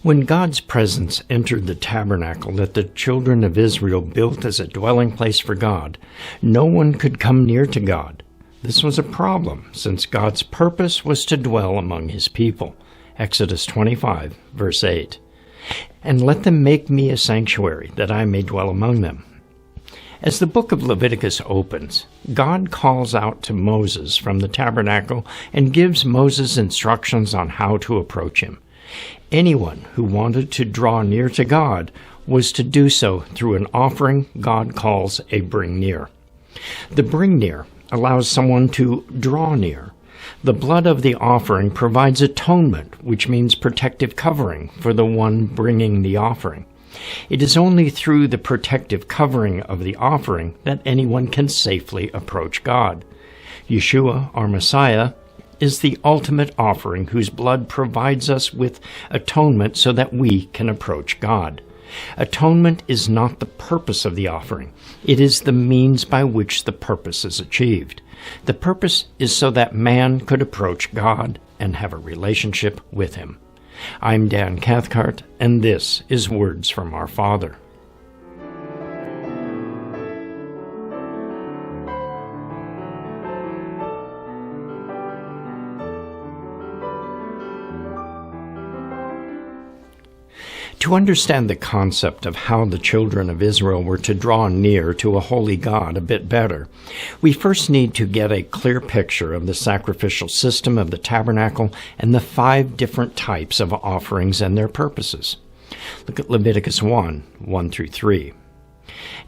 When God's presence entered the tabernacle that the children of Israel built as a dwelling place for God, no one could come near to God. This was a problem, since God's purpose was to dwell among his people. Exodus 25, verse 8. And let them make me a sanctuary, that I may dwell among them. As the book of Leviticus opens, God calls out to Moses from the tabernacle and gives Moses instructions on how to approach him. Anyone who wanted to draw near to God was to do so through an offering God calls a bring near. The bring near allows someone to draw near. The blood of the offering provides atonement, which means protective covering for the one bringing the offering. It is only through the protective covering of the offering that anyone can safely approach God. Yeshua, our Messiah, is the ultimate offering whose blood provides us with atonement so that we can approach God. Atonement is not the purpose of the offering. It is the means by which the purpose is achieved. The purpose is so that man could approach God and have a relationship with him. I'm Dan Cathcart, and this is Words from Our Father. To understand the concept of how the children of Israel were to draw near to a holy God a bit better, we first need to get a clear picture of the sacrificial system of the tabernacle and the 5 different types of offerings and their purposes. Look at Leviticus 1 through 3.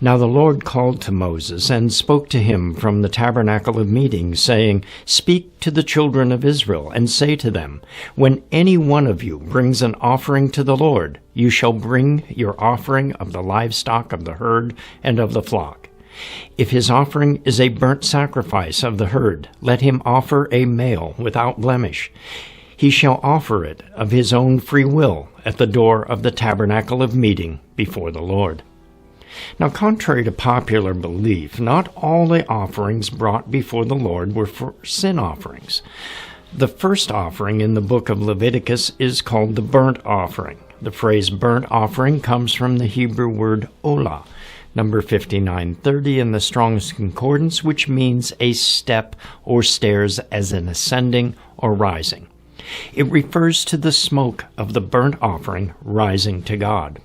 Now the Lord called to Moses and spoke to him from the tabernacle of meeting, saying, Speak to the children of Israel, and say to them, When any one of you brings an offering to the Lord, you shall bring your offering of the livestock of the herd and of the flock. If his offering is a burnt sacrifice of the herd, let him offer a male without blemish. He shall offer it of his own free will at the door of the tabernacle of meeting before the Lord. Now, contrary to popular belief, not all the offerings brought before the Lord were for sin offerings. The first offering in the book of Leviticus is called the burnt offering. The phrase burnt offering comes from the Hebrew word olah, number 5930 in the Strong's Concordance, which means a step or stairs as in ascending or rising. It refers to the smoke of the burnt offering rising to God.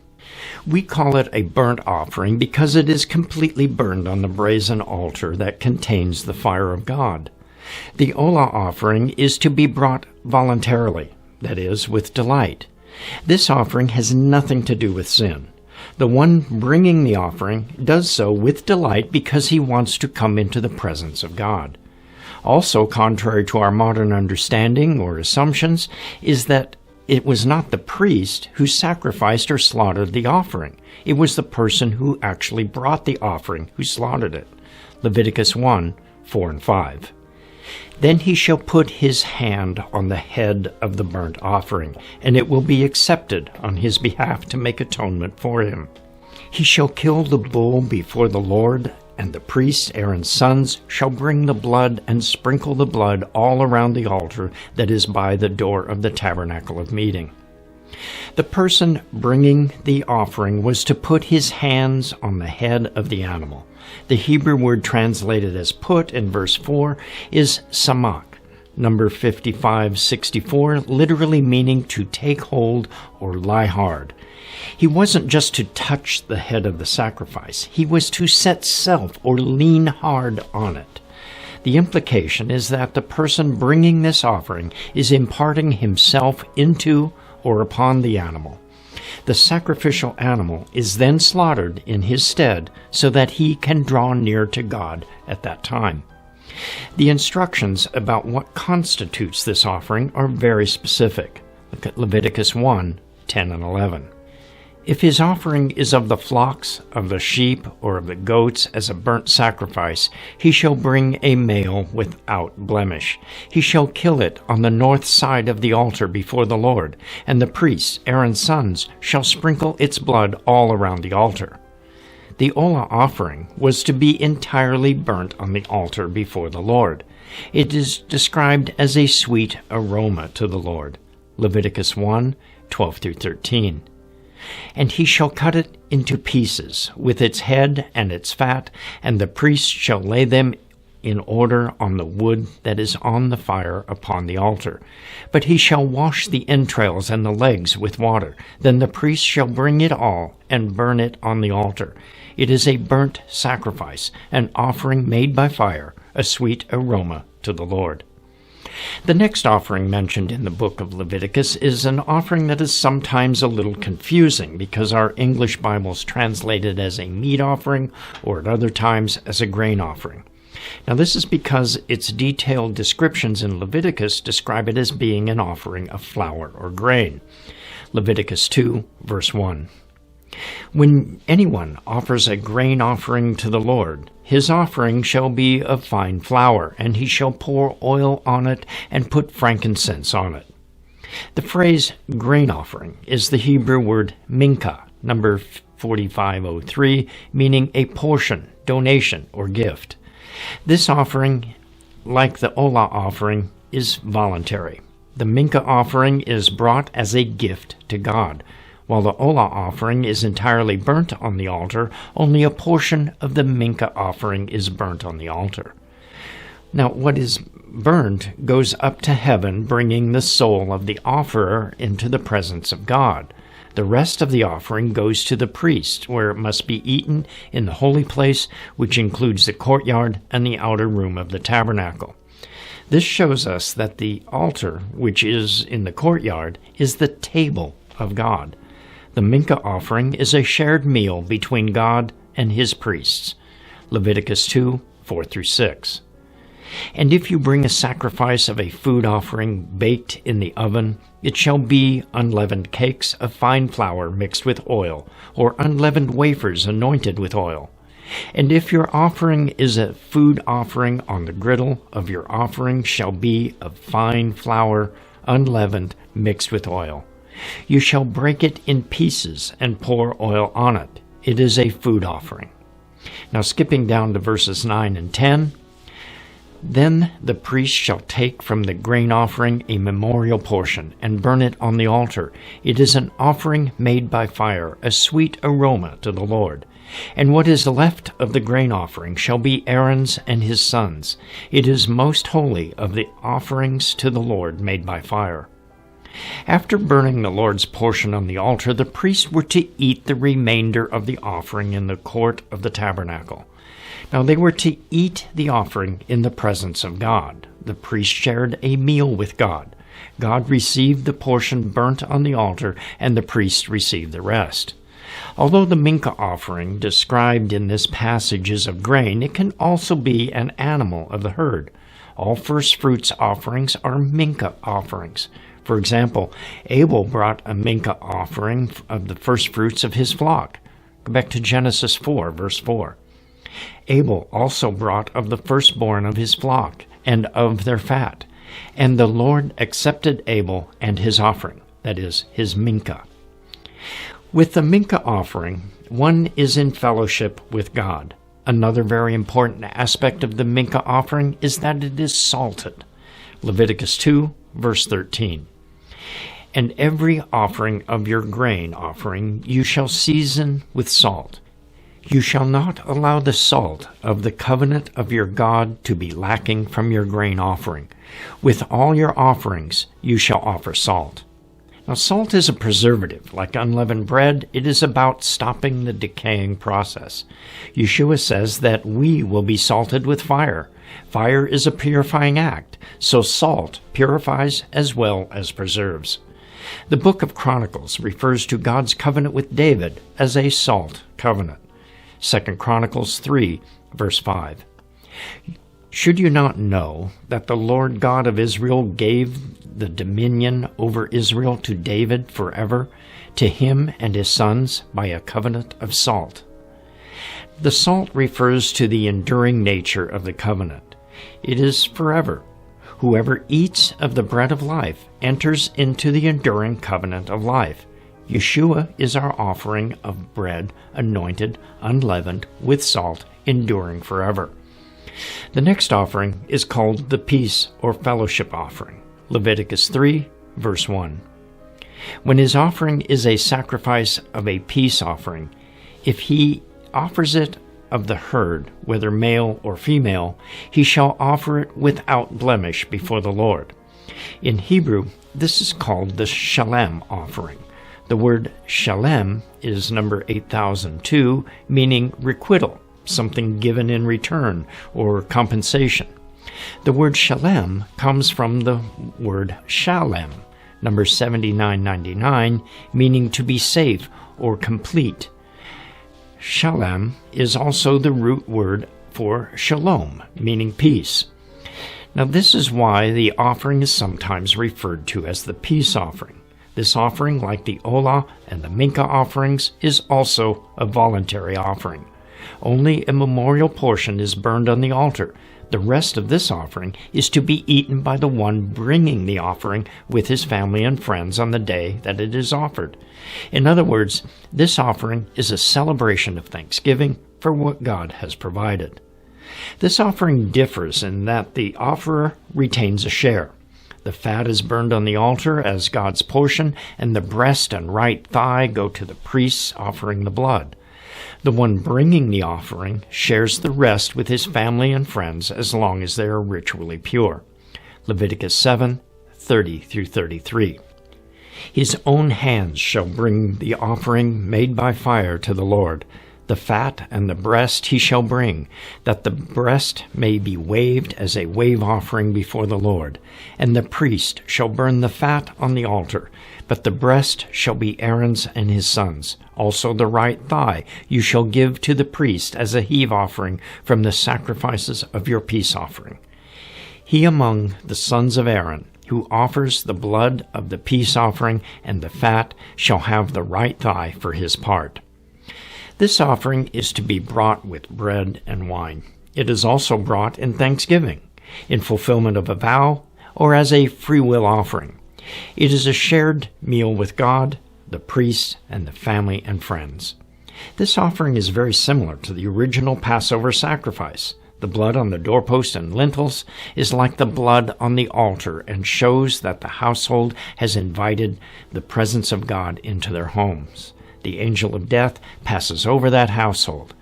We call it a burnt offering because it is completely burned on the brazen altar that contains the fire of God. The olah offering is to be brought voluntarily, that is, with delight. This offering has nothing to do with sin. The one bringing the offering does so with delight because he wants to come into the presence of God. Also, contrary to our modern understanding or assumptions, is that it was not the priest who sacrificed or slaughtered the offering. It was the person who actually brought the offering who slaughtered it. Leviticus 1, 4 and 5. Then he shall put his hand on the head of the burnt offering, and it will be accepted on his behalf to make atonement for him. He shall kill the bull before the Lord, and the priests, Aaron's sons, shall bring the blood and sprinkle the blood all around the altar that is by the door of the tabernacle of meeting. The person bringing the offering was to put his hands on the head of the animal. The Hebrew word translated as put in verse 4 is samak, number 5564, literally meaning to take hold or lie hard. He wasn't just to touch the head of the sacrifice. He was to set self or lean hard on it. The implication is that the person bringing this offering is imparting himself into or upon the animal. The sacrificial animal is then slaughtered in his stead so that he can draw near to God at that time. The instructions about what constitutes this offering are very specific. Look at Leviticus 1, 10 and 11. If his offering is of the flocks, of the sheep, or of the goats as a burnt sacrifice, he shall bring a male without blemish. He shall kill it on the north side of the altar before the Lord, and the priests, Aaron's sons, shall sprinkle its blood all around the altar. The olah offering was to be entirely burnt on the altar before the Lord. It is described as a sweet aroma to the Lord. Leviticus 1, 12 through 13. And he shall cut it into pieces, with its head and its fat, and the priest shall lay them in order on the wood that is on the fire upon the altar. But he shall wash the entrails and the legs with water. Then the priest shall bring it all and burn it on the altar. It is a burnt sacrifice, an offering made by fire, a sweet aroma to the Lord. The next offering mentioned in the book of Leviticus is an offering that is sometimes a little confusing because our English Bibles translate it as a meat offering or at other times as a grain offering. Now this is because its detailed descriptions in Leviticus describe it as being an offering of flour or grain. Leviticus 2, verse 1. When anyone offers a grain offering to the Lord, his offering shall be of fine flour, and he shall pour oil on it and put frankincense on it. The phrase grain offering is the Hebrew word mincha, number 4503, meaning a portion, donation, or gift. This offering, like the olah offering, is voluntary. The mincha offering is brought as a gift to God. While the olah offering is entirely burnt on the altar, only a portion of the mincha offering is burnt on the altar. Now, what is burned goes up to heaven, bringing the soul of the offerer into the presence of God. The rest of the offering goes to the priest, where it must be eaten in the holy place, which includes the courtyard and the outer room of the tabernacle. This shows us that the altar, which is in the courtyard, is the table of God. The mincha offering is a shared meal between God and his priests. Leviticus 2, 4 through 6. And if you bring a sacrifice of a food offering baked in the oven, it shall be unleavened cakes of fine flour mixed with oil, or unleavened wafers anointed with oil. And if your offering is a food offering, on the griddle of your offering shall be of fine flour, unleavened, mixed with oil. You shall break it in pieces and pour oil on it. It is a food offering. Now skipping down to verses 9 and 10. Then the priest shall take from the grain offering a memorial portion and burn it on the altar. It is an offering made by fire, a sweet aroma to the Lord. And what is left of the grain offering shall be Aaron's and his sons. It is most holy of the offerings to the Lord made by fire. After burning the Lord's portion on the altar, the priests were to eat the remainder of the offering in the court of the tabernacle. Now they were to eat the offering in the presence of God. The priest shared a meal with God. God received the portion burnt on the altar, and the priest received the rest. Although the mincha offering described in this passage is of grain, it can also be an animal of the herd. All first fruits offerings are mincha offerings. For example, Abel brought a mincha offering of the first fruits of his flock. Go back to Genesis 4, verse 4. Abel also brought of the firstborn of his flock and of their fat. And the Lord accepted Abel and his offering, that is, his mincha. With the mincha offering, one is in fellowship with God. Another very important aspect of the mincha offering is that it is salted. Leviticus 2, verse 13. And every offering of your grain offering you shall season with salt. You shall not allow the salt of the covenant of your God to be lacking from your grain offering. With all your offerings you shall offer salt. Now, salt is a preservative. Like unleavened bread, it is about stopping the decaying process. Yeshua says that we will be salted with fire. Fire is a purifying act, so salt purifies as well as preserves. The book of Chronicles refers to God's covenant with David as a salt covenant. 2 Chronicles 3, verse 5. Should you not know that the Lord God of Israel gave the dominion over Israel to David forever, to him and his sons by a covenant of salt? The salt refers to the enduring nature of the covenant. It is forever. Whoever eats of the bread of life enters into the enduring covenant of life. Yeshua is our offering of bread, anointed, unleavened, with salt, enduring forever. The next offering is called the peace or fellowship offering. Leviticus 3, verse 1. When his offering is a sacrifice of a peace offering, if he offers it of the herd, whether male or female, he shall offer it without blemish before the Lord. In Hebrew, this is called the shalem offering. The word shalem is number 8002, meaning requital, something given in return or compensation. The word shalem comes from the word shalem, number 7999, meaning to be safe or complete. Shalem is also the root word for shalom, meaning peace. Now this is why the offering is sometimes referred to as the peace offering. This offering, like the Olah and the Mincha offerings, is also a voluntary offering. Only a memorial portion is burned on the altar. The rest of this offering is to be eaten by the one bringing the offering with his family and friends on the day that it is offered. In other words, this offering is a celebration of thanksgiving for what God has provided. This offering differs in that the offerer retains a share. The fat is burned on the altar as God's portion, and the breast and right thigh go to the priests offering the blood. The one bringing the offering shares the rest with his family and friends as long as they are ritually pure. Leviticus 7:30-33. His own hands shall bring the offering made by fire to the Lord. The fat and the breast he shall bring, that the breast may be waved as a wave offering before the Lord. And the priest shall burn the fat on the altar, but the breast shall be Aaron's and his sons. Also the right thigh you shall give to the priest as a heave offering from the sacrifices of your peace offering. He among the sons of Aaron, who offers the blood of the peace offering and the fat, shall have the right thigh for his part. This offering is to be brought with bread and wine. It is also brought in thanksgiving, in fulfillment of a vow, or as a free will offering. It is a shared meal with God, the priests, and the family and friends. This offering is very similar to the original Passover sacrifice. The blood on the doorpost and lintels is like the blood on the altar and shows that the household has invited the presence of God into their homes. The angel of death passes over that household.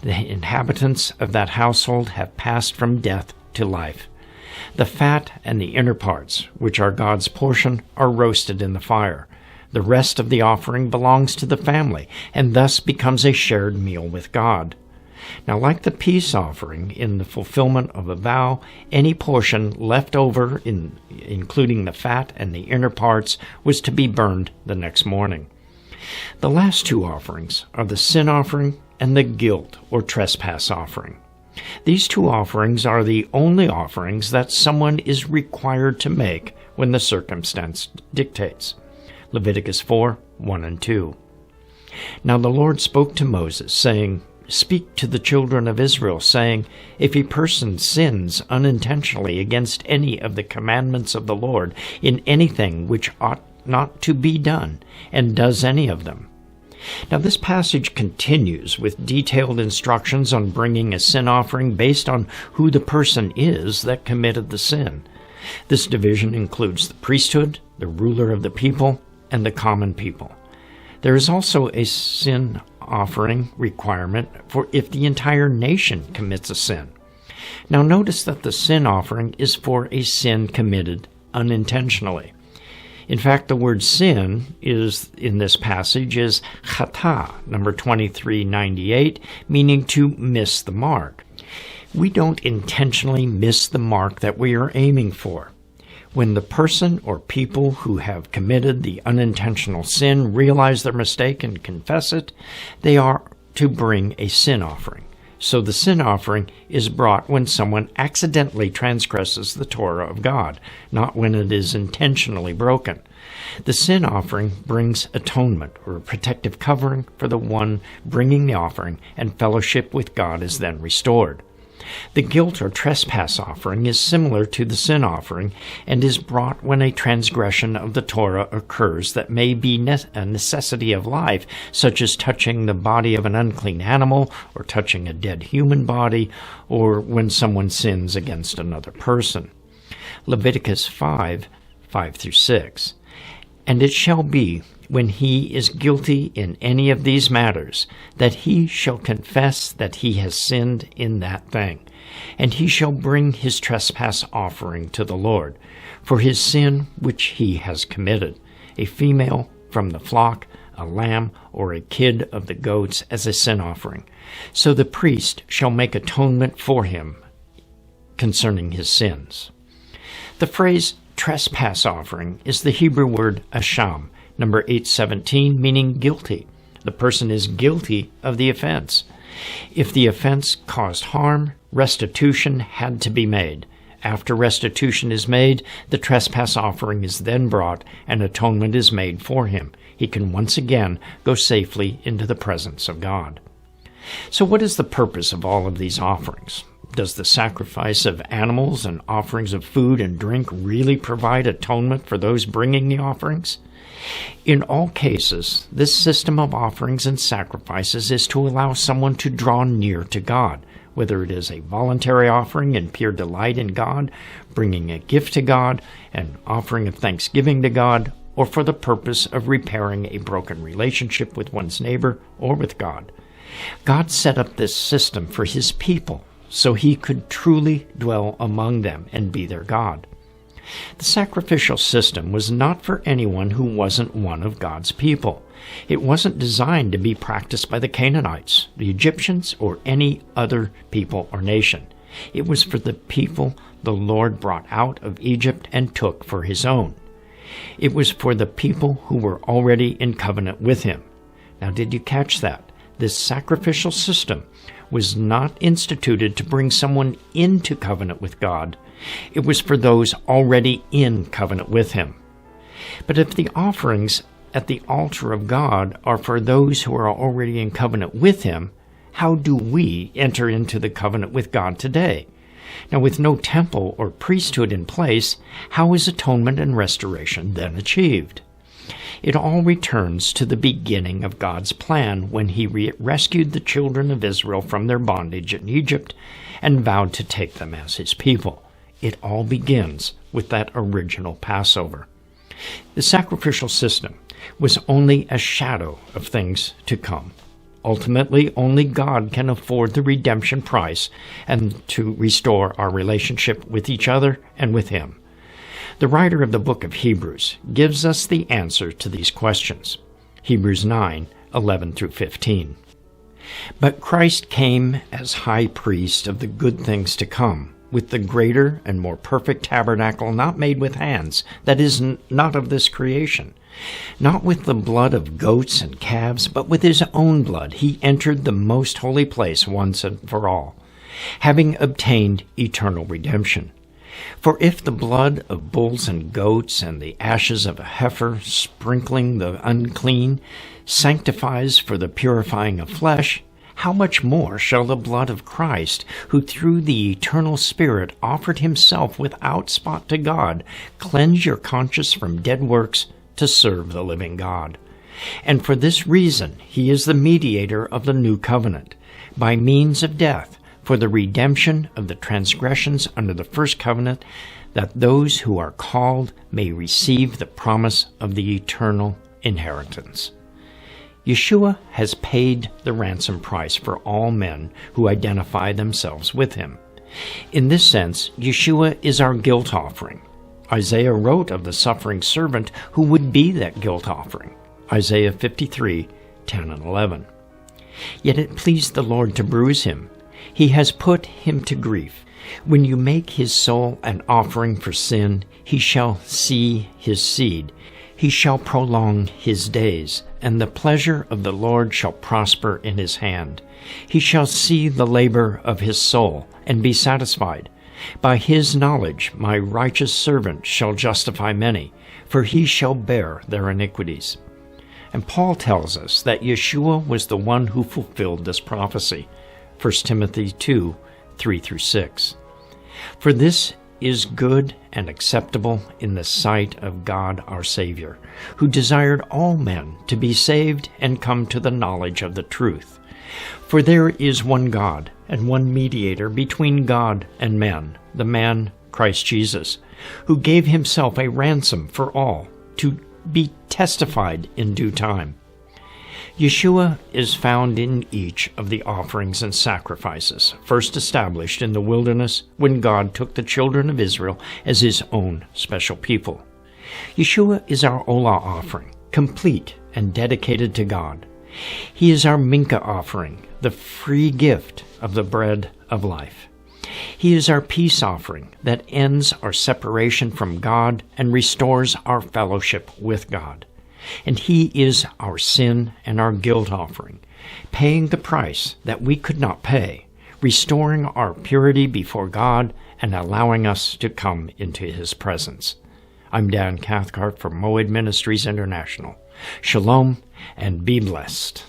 The inhabitants of that household have passed from death to life. The fat and the inner parts, which are God's portion, are roasted in the fire. The rest of the offering belongs to the family, and thus becomes a shared meal with God. Now, like the peace offering in the fulfillment of a vow, any portion left over, including the fat and the inner parts, was to be burned the next morning. The last two offerings are the sin offering and the guilt or trespass offering. These two offerings are the only offerings that someone is required to make when the circumstance dictates. Leviticus 4:1-2. Now the Lord spoke to Moses, saying, "Speak to the children of Israel, saying, if a person sins unintentionally against any of the commandments of the Lord in anything which ought not to be done, and does any of them." Now this passage continues with detailed instructions on bringing a sin offering based on who the person is that committed the sin. This division includes the priesthood, the ruler of the people, and the common people. There is also a sin offering requirement for if the entire nation commits a sin. Now notice that the sin offering is for a sin committed unintentionally. In fact, the word sin is in this passage is chata, number 2398, meaning to miss the mark. We don't intentionally miss the mark that we are aiming for. When the person or people who have committed the unintentional sin realize their mistake and confess it, they are to bring a sin offering. So the sin offering is brought when someone accidentally transgresses the Torah of God, not when it is intentionally broken. The sin offering brings atonement, or a protective covering for the one bringing the offering, and fellowship with God is then restored. The guilt or trespass offering is similar to the sin offering and is brought when a transgression of the Torah occurs that may be a necessity of life, such as touching the body of an unclean animal or touching a dead human body, or when someone sins against another person. Leviticus 5:5-6. And it shall be, when he is guilty in any of these matters, that he shall confess that he has sinned in that thing, and he shall bring his trespass offering to the Lord, for his sin which he has committed, a female from the flock, a lamb, or a kid of the goats as a sin offering. So the priest shall make atonement for him concerning his sins. The phrase trespass offering is the Hebrew word asham, number 817, meaning guilty. The person is guilty of the offense. If the offense caused harm, restitution had to be made. After restitution is made, the trespass offering is then brought, and atonement is made for him. He can once again go safely into the presence of God. So what is the purpose of all of these offerings? Does the sacrifice of animals and offerings of food and drink really provide atonement for those bringing the offerings? In all cases, this system of offerings and sacrifices is to allow someone to draw near to God, whether it is a voluntary offering in pure delight in God, bringing a gift to God, an offering of thanksgiving to God, or for the purpose of repairing a broken relationship with one's neighbor or with God. God set up this system for his people so he could truly dwell among them and be their God. The sacrificial system was not for anyone who wasn't one of God's people. It wasn't designed to be practiced by the Canaanites, the Egyptians, or any other people or nation. It was for the people the Lord brought out of Egypt and took for his own. It was for the people who were already in covenant with him. Now, did you catch that? This sacrificial system was not instituted to bring someone into covenant with God. It was for those already in covenant with him. But if the offerings at the altar of God are for those who are already in covenant with him, how do we enter into the covenant with God today? Now, with no temple or priesthood in place, how is atonement and restoration then achieved? It all returns to the beginning of God's plan when he rescued the children of Israel from their bondage in Egypt and vowed to take them as his people. It all begins with that original Passover. The sacrificial system was only a shadow of things to come. Ultimately, only God can afford the redemption price and to restore our relationship with each other and with him. The writer of the book of Hebrews gives us the answer to these questions. Hebrews 9:11 through 15. But Christ came as high priest of the good things to come, with the greater and more perfect tabernacle not made with hands, that is, not of this creation. Not with the blood of goats and calves, but with his own blood he entered the most holy place once and for all, having obtained eternal redemption. For if the blood of bulls and goats and the ashes of a heifer, sprinkling the unclean, sanctifies for the purifying of flesh, how much more shall the blood of Christ, who through the eternal Spirit offered himself without spot to God, cleanse your conscience from dead works to serve the living God? And for this reason he is the mediator of the new covenant, by means of death, for the redemption of the transgressions under the first covenant, that those who are called may receive the promise of the eternal inheritance. Yeshua has paid the ransom price for all men who identify themselves with him. In this sense, Yeshua is our guilt offering. Isaiah wrote of the suffering servant who would be that guilt offering. Isaiah 53:10 and 11. Yet it pleased the Lord to bruise him. He has put him to grief. When you make his soul an offering for sin, he shall see his seed. He shall prolong his days, and the pleasure of the Lord shall prosper in his hand. He shall see the labor of his soul, and be satisfied. By his knowledge my righteous servant shall justify many, for he shall bear their iniquities. And Paul tells us that Yeshua was the one who fulfilled this prophecy. 1 Timothy 2:3 through 6. For this is good and acceptable in the sight of God our Savior, who desired all men to be saved and come to the knowledge of the truth. For there is one God and one mediator between God and men, the man Christ Jesus, who gave himself a ransom for all, to be testified in due time. Yeshua is found in each of the offerings and sacrifices, first established in the wilderness when God took the children of Israel as his own special people. Yeshua is our Olah offering, complete and dedicated to God. He is our Mincha offering, the free gift of the bread of life. He is our peace offering that ends our separation from God and restores our fellowship with God. And he is our sin and our guilt offering, paying the price that we could not pay, restoring our purity before God and allowing us to come into his presence. I'm Dan Cathcart from Moed Ministries International. Shalom and be blessed.